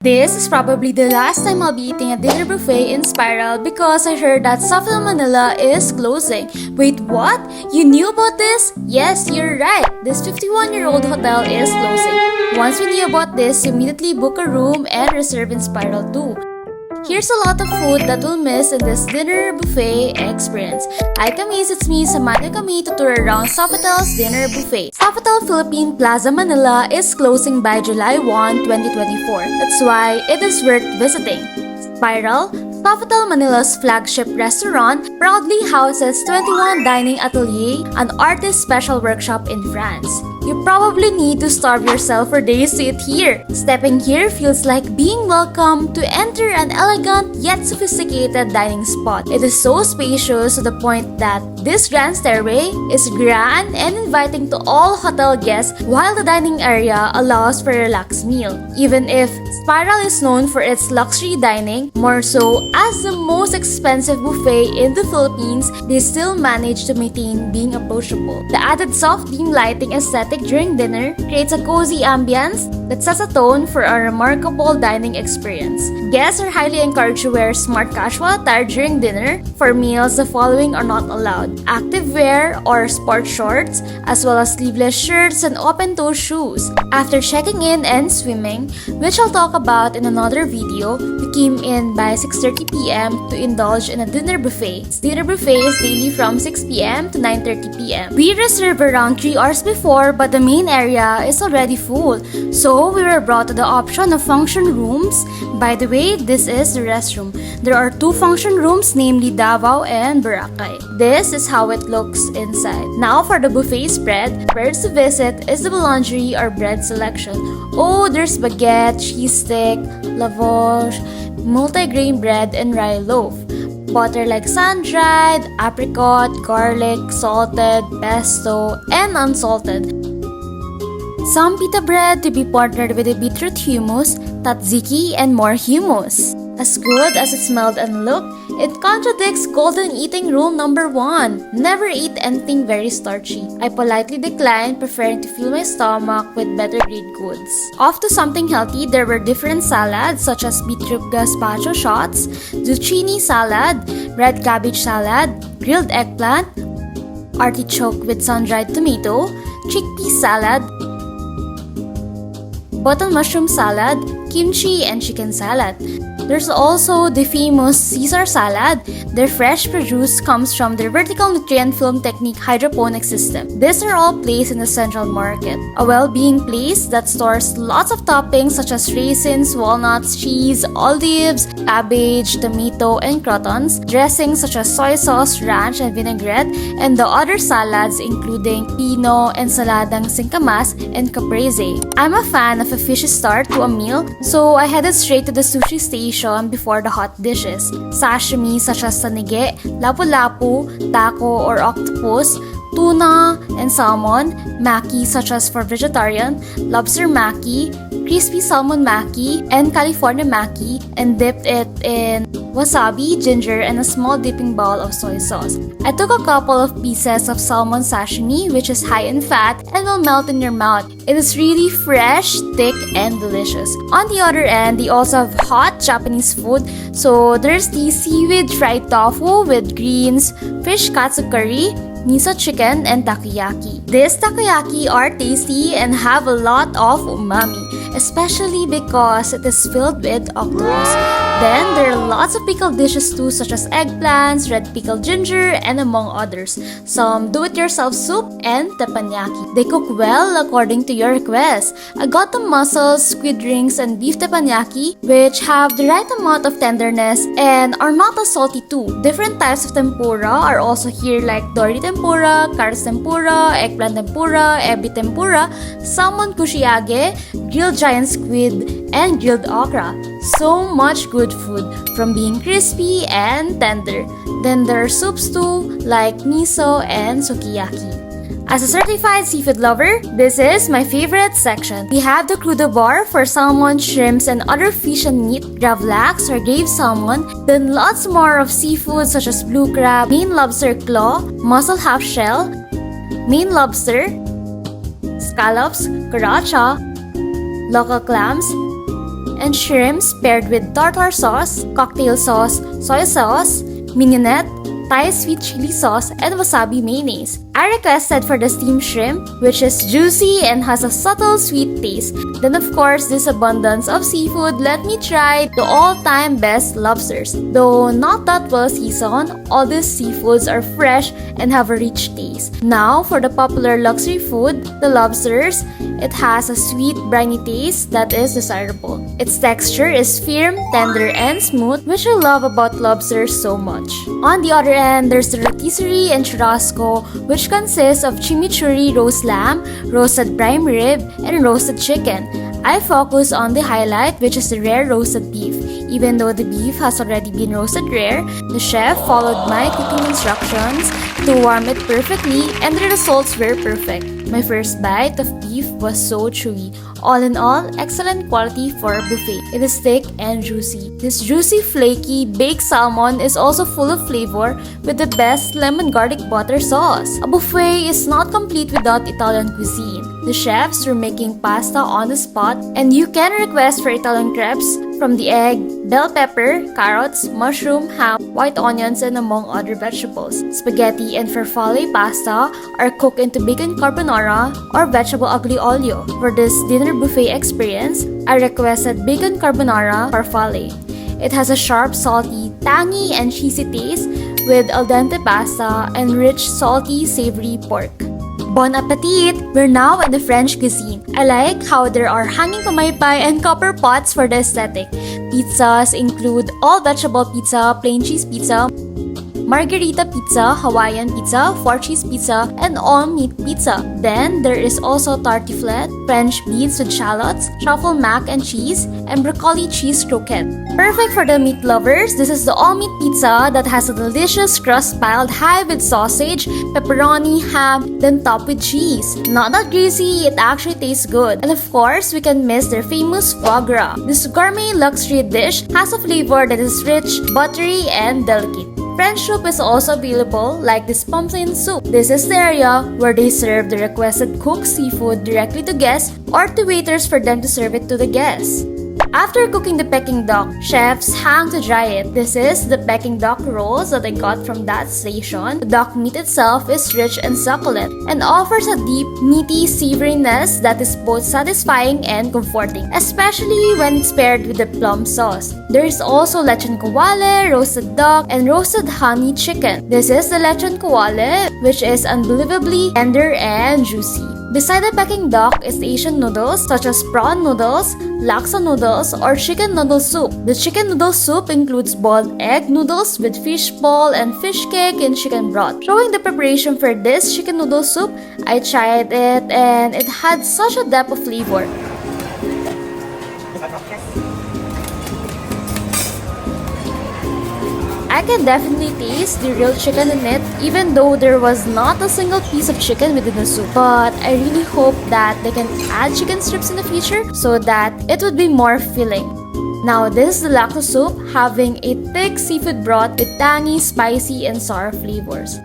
This is probably the last time I'll be eating a dinner buffet in Spiral because I heard that Sofitel Manila is closing. Wait, what? You knew about this? Yes, you're right. This 51-year-old hotel is closing. Once we knew about this, we immediately book a room and reserve in Spiral too. Here's a lot of food that we'll miss in this dinner buffet experience. Hi Kamis, it's me. Samahan niyo kami to tour around Sofitel's dinner buffet. Sofitel Philippine Plaza Manila is closing by July 1, 2024. That's why it is worth visiting. Spiral, Sofitel Manila's flagship restaurant, proudly houses 21 dining ateliers, an artist special workshop in France. You probably need to starve yourself for days to eat here. Stepping here feels like being welcomed to enter an elegant yet sophisticated dining spot. It is so spacious to the point that this grand stairway is grand and inviting to all hotel guests, while the dining area allows for a relaxed meal. Even if Spiral is known for its luxury dining, more so as the most expensive buffet in the Philippines, they still manage to maintain being approachable. The added soft beam lighting aesthetic during dinner creates a cozy ambience that sets a tone for a remarkable dining experience. Guests are highly encouraged to wear smart casual attire during dinner. For meals, the following are not allowed: active wear or sport shorts, as well as sleeveless shirts and open-toe shoes. After checking in and swimming, which I'll talk about in another video, we came in by 6:30 p.m. to indulge in a dinner buffet. This dinner buffet is daily from 6 p.m. to 9:30 p.m. We reserved around 3 hours before, but the main area is already full, so we were brought to the option of function rooms. By the way, this is the restroom. There are 2 function rooms, namely Davao and Boracay. This is how it looks inside. Now for the buffet spread, first to visit is the boulangerie or bread selection. Oh, there's baguette, cheese stick, lavash, multi-grain bread, and rye loaf. Butter like sun-dried, apricot, garlic, salted, pesto, and unsalted. Some pita bread to be partnered with a beetroot hummus, tzatziki, and more hummus. As good as it smelled and looked, it contradicts golden eating rule number 1. Never eat anything very starchy. I politely declined, preferring to fill my stomach with better grade goods. Off to something healthy, there were different salads such as beetroot gazpacho shots, zucchini salad, red cabbage salad, grilled eggplant, artichoke with sun-dried tomato, chickpea salad, button mushroom salad, kimchi, and chicken salad. There's also the famous Caesar salad. Their fresh produce comes from their vertical nutrient film technique hydroponic system. These are all placed in the central market. A well-being place that stores lots of toppings such as raisins, walnuts, cheese, olives, cabbage, tomato, and croutons, dressings such as soy sauce, ranch, and vinaigrette, and the other salads including pino, ensaladang singkamas, and caprese. I'm a fan of a fishy start to a meal, so I headed straight to the sushi station before the hot dishes. Sashimi such as sanige, lapu-lapu, taco or octopus, tuna and salmon, maki such as for vegetarian, lobster maki, crispy salmon maki, and California maki, and dipped it in wasabi, ginger, and a small dipping bowl of soy sauce. I took a couple of pieces of salmon sashimi, which is high in fat and will melt in your mouth. It is really fresh, thick, and delicious. On the other end, they also have hot Japanese food. So there's the seaweed fried tofu with greens, fish katsu curry, miso chicken, and takoyaki. These takoyaki are tasty and have a lot of umami, especially because it is filled with octopus. Then there are lots of pickled dishes too, such as eggplants, red pickled ginger, and among others. Some do-it-yourself soup and teppanyaki. They cook well according to your request. I got the mussels, squid rings, and beef teppanyaki, which have the right amount of tenderness and are not as salty too. Different types of tempura are also here, like dory tempura, carrots tempura, eggplant tempura, ebi tempura, salmon kushiyage, grilled giant squid, and grilled okra. So much good food, from being crispy and tender. Then there are soups too, like miso and sukiyaki. As a certified seafood lover, this is my favorite section. We have the crudo bar for salmon, shrimps, and other fish and meat, gravlax or grave salmon, then lots more of seafood such as blue crab, Maine lobster claw, mussel half shell, Maine lobster, scallops, karacha, local clams, and shrimps paired with tartar sauce, cocktail sauce, soy sauce, mignonette, Thai sweet chili sauce, and wasabi mayonnaise. I requested for the steamed shrimp, which is juicy and has a subtle sweet taste. Then of course, this abundance of seafood let me try the all-time best lobsters. Though not that well seasoned, all these seafoods are fresh and have a rich taste. Now, for the popular luxury food, the lobsters, it has a sweet, briny taste that is desirable. Its texture is firm, tender, and smooth, which I love about lobsters so much. On the other end, there's the Rotisserie and Churrasco, which consists of chimichurri roast lamb, roasted prime rib, and roasted chicken. I focus on the highlight, which is the rare roasted beef. Even though the beef has already been roasted rare, the chef followed my cooking instructions to warm it perfectly, and the results were perfect. My first bite of beef was so chewy. All in all, excellent quality for a buffet. It is thick and juicy. This juicy, flaky, baked salmon is also full of flavor with the best lemon garlic butter sauce. A buffet is not complete without Italian cuisine. The chefs were making pasta on the spot, and you can request for Italian crepes from the egg, bell pepper, carrots, mushroom, ham, white onions, and among other vegetables. Spaghetti and farfalle pasta are cooked into bacon carbonara or vegetable aglio olio. For this dinner buffet experience, I requested bacon carbonara farfalle. It has a sharp, salty, tangy, and cheesy taste with al dente pasta and rich, salty, savory pork. Bon appetit! We're now in the French cuisine. I like how there are hanging pamaypay and copper pots for the aesthetic. Pizzas include all vegetable pizza, plain cheese pizza, margherita pizza, Hawaiian pizza, 4-cheese pizza, and all-meat pizza. Then, there is also tartiflette, French beans with shallots, truffle mac and cheese, and broccoli cheese croquette. Perfect for the meat lovers, this is the all-meat pizza that has a delicious crust piled high with sausage, pepperoni, ham, then topped with cheese. Not that greasy, it actually tastes good. And of course, we can miss their famous foie gras. This gourmet luxury dish has a flavor that is rich, buttery, and delicate. French soup is also available, like this pumpkin soup. This is the area where they serve the requested cooked seafood directly to guests or to waiters for them to serve it to the guests. After cooking the Peking duck, chefs hang to dry it. This is the Peking duck rolls that I got from that station. The duck meat itself is rich and succulent and offers a deep, meaty savoriness that is both satisfying and comforting, especially when it's paired with the plum sauce. There is also lechon kawale, roasted duck, and roasted honey chicken. This is the lechon kawale, which is unbelievably tender and juicy. Beside the Peking duck is Asian noodles such as prawn noodles, laksa noodles, or chicken noodle soup. The chicken noodle soup includes boiled egg noodles with fish ball and fish cake in chicken broth. Showing the preparation for this chicken noodle soup, I tried it and it had such a depth of flavor. I can definitely taste the real chicken in it, even though there was not a single piece of chicken within the soup. But I really hope that they can add chicken strips in the future so that it would be more filling. Now this is the laksa soup, having a thick seafood broth with tangy, spicy, and sour flavors.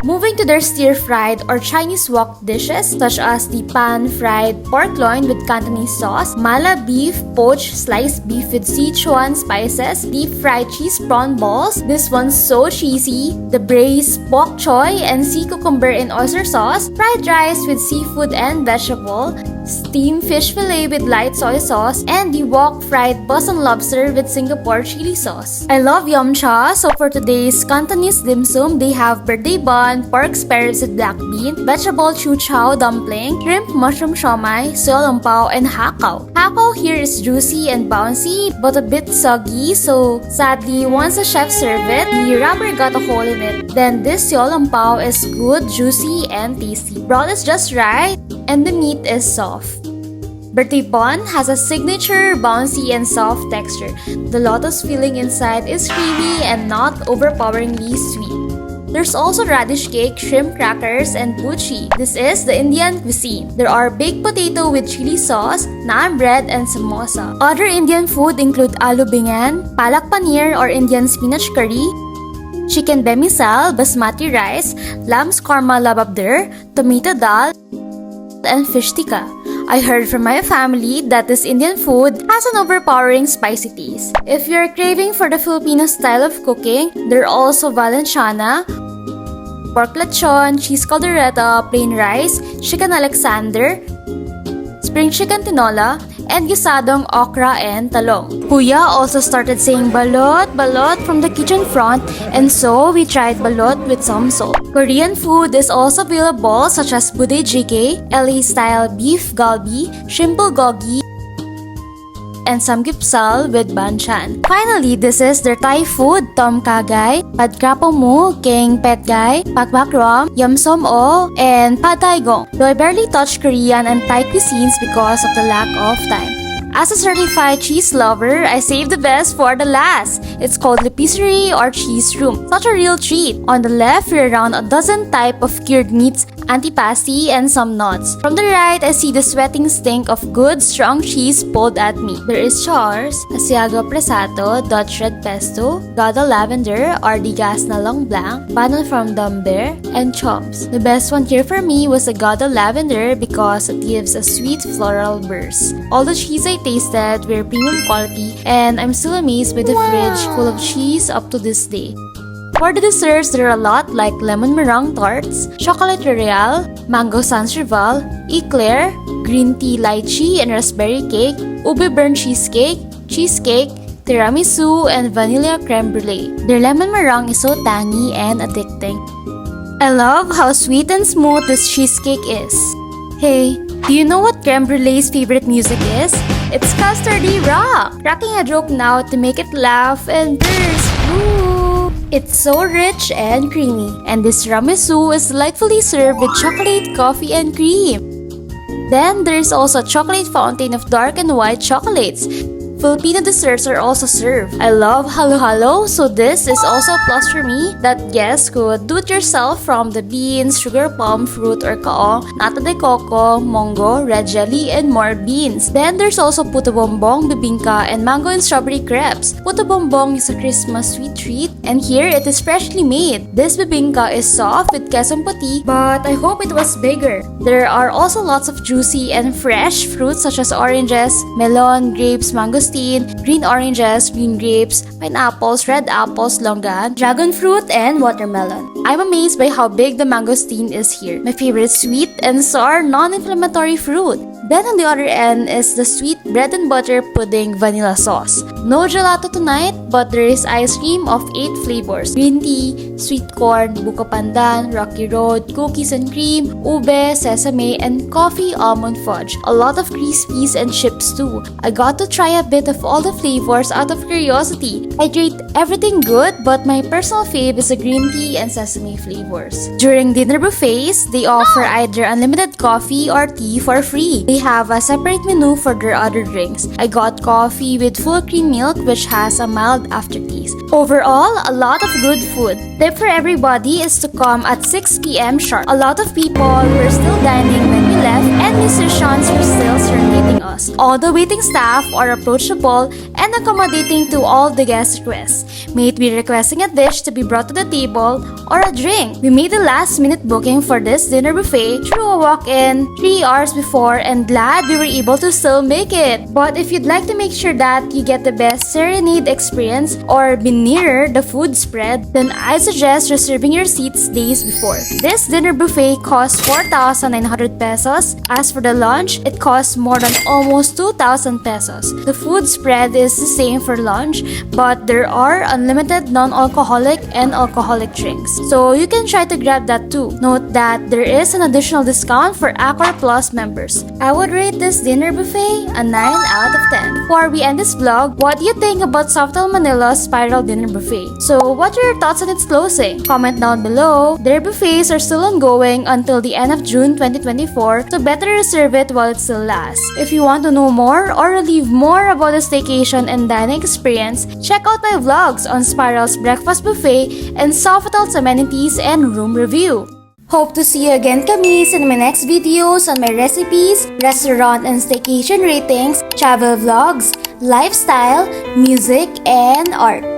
Moving to their stir-fried or Chinese wok dishes such as the pan-fried pork loin with Cantonese sauce, mala beef, poached sliced beef with Sichuan spices, deep-fried cheese prawn balls, this one's so cheesy, the braised bok choy and sea cucumber in oyster sauce, fried rice with seafood and vegetable, steamed fish fillet with light soy sauce, and the wok fried Boston lobster with Singapore chili sauce. I love yum cha, so for today's Cantonese Dimsum, they have birthday bun, pork spare ribs with black bean, vegetable chu chow dumpling, shrimp mushroom siomai, soy lumpao, and hakao. Hakao here is juicy and bouncy, but a bit soggy, so sadly, once the chef served it, the wrapper got a hole in it. Then this soy lumpao is good, juicy, and tasty. Broth is just right, and the meat is soft. Birthday bun has a signature bouncy and soft texture. The lotus filling inside is creamy and not overpoweringly sweet. There's also radish cake, shrimp crackers, and buchi. This is the Indian cuisine. There are baked potato with chili sauce, naan bread, and samosa. Other Indian food include aloo bingan, palak paneer or Indian spinach curry, chicken bemisal, basmati rice, lamb's korma lababdir, tomato dal, and fish tikka. I heard from my family that this Indian food has an overpowering spicy taste. If you're craving for the Filipino style of cooking, there are also Valenciana, pork lechon, cheese caldereta, plain rice, chicken Alexander, spring chicken tinola, and gisadong okra and talong. Kuya also started saying balot, balot from the kitchen front, and so we tried balot with some salt. Korean food is also available such as budae jjigae, LA-style beef galbi, shrimp bulgogi, and samgyeopsal with banchan. Finally, this is their Thai food, tom kha gai, pad krapo mu, keng pet gai, pak bak rom, yum som o, and pad thai gong. Though I barely touched Korean and Thai cuisines because of the lack of time. As a certified cheese lover, I saved the best for the last. It's called Rotisserie or cheese room. Such a real treat. On the left, we're around a dozen type of cured meats, antipasti, and some nuts. From the right, I see the sweating stink of good, strong cheese pulled at me. There is chars, asiago presato, Dutch red pesto, Gouda lavender, Ardigas na long blanc, panon from Dumber, and chomps. The best one here for me was the Gouda lavender because it gives a sweet floral burst. All the cheese I tasted were premium quality, and I'm still amazed by the fridge full of cheese up to this day. For the desserts, there are a lot like lemon meringue tarts, chocolate royale, mango sansrival, eclair, green tea lychee and raspberry cake, ube burnt cheesecake, cheesecake, tiramisu, and vanilla creme brulee. Their lemon meringue is so tangy and addicting. I love how sweet and smooth this cheesecake is. Hey, do you know what creme brulee's favorite music is? It's custardy rock! Cracking a joke now to make it laugh and burst. Ooh! It's so rich and creamy. And this tiramisu is delightfully served with chocolate, coffee, and cream. Then there's also a chocolate fountain of dark and white chocolates. Filipino desserts are also served. I love halo-halo, so this is also a plus for me that guests could do it yourself from the beans, sugar plum, fruit or kaong, nata de coco, mongo, red jelly, and more beans. Then there's also puto bombong, bibingka, and mango and strawberry crepes. Puto bombong is a Christmas sweet treat, and here it is freshly made. This bibingka is soft with queso puti, but I hope it was bigger. There are also lots of juicy and fresh fruits such as oranges, melon, grapes, mangosteen, green oranges, green grapes, pineapples, red apples, longan, dragon fruit, and watermelon. I'm amazed by how big the mangosteen is here. My favorite sweet and sour non-inflammatory fruit. Then on the other end is the sweet bread and butter pudding vanilla sauce. No gelato tonight, but there is ice cream of 8 flavors. Green tea, sweet corn, buko pandan, rocky road, cookies and cream, ube, sesame, and coffee almond fudge. A lot of crispies and chips too. I got to try a bit of all the flavors out of curiosity. I rate everything good, but my personal fave is the green tea and sesame flavors. During dinner buffets, they offer either unlimited coffee or tea for free. They have a separate menu for their other drinks. I got coffee with full cream milk which has a mild aftertaste. Overall, a lot of good food. Tip for everybody is to come at 6 p.m. sharp. A lot of people were still dining when we left and musicians were still serenading us. All the waiting staff are approachable and accommodating to all the guest requests. May it be requesting a dish to be brought to the table or a drink. We made a last-minute booking for this dinner buffet through a walk-in 3 hours before and glad we were able to still make it. But if you'd like to make sure that you get the best serenade experience or be nearer the food spread, then I suggest reserving your seats days before. This dinner buffet costs 4,900 pesos. As for the lunch, it costs more than almost 2,000 pesos. The food spread is the same for lunch, but there are unlimited non-alcoholic and alcoholic drinks. So you can try to grab that too. Note that there is an additional discount for Accor Plus members. I would rate this dinner buffet a 9 out of 10. Before we end this vlog, what do you think about Sofitel Manila's Spiral Dinner Buffet? So what are your thoughts on its closing? Comment down below. Their buffets are still ongoing until the end of June 2024, so better reserve it while it still lasts. If you want to know more or relive more about the staycation and dining experience, check out my vlogs on Spiral's Breakfast Buffet and Sofitel's amenities and room review. Hope to see you again, kamis, in my next videos on my recipes, restaurant and staycation ratings, travel vlogs, lifestyle, music, and art.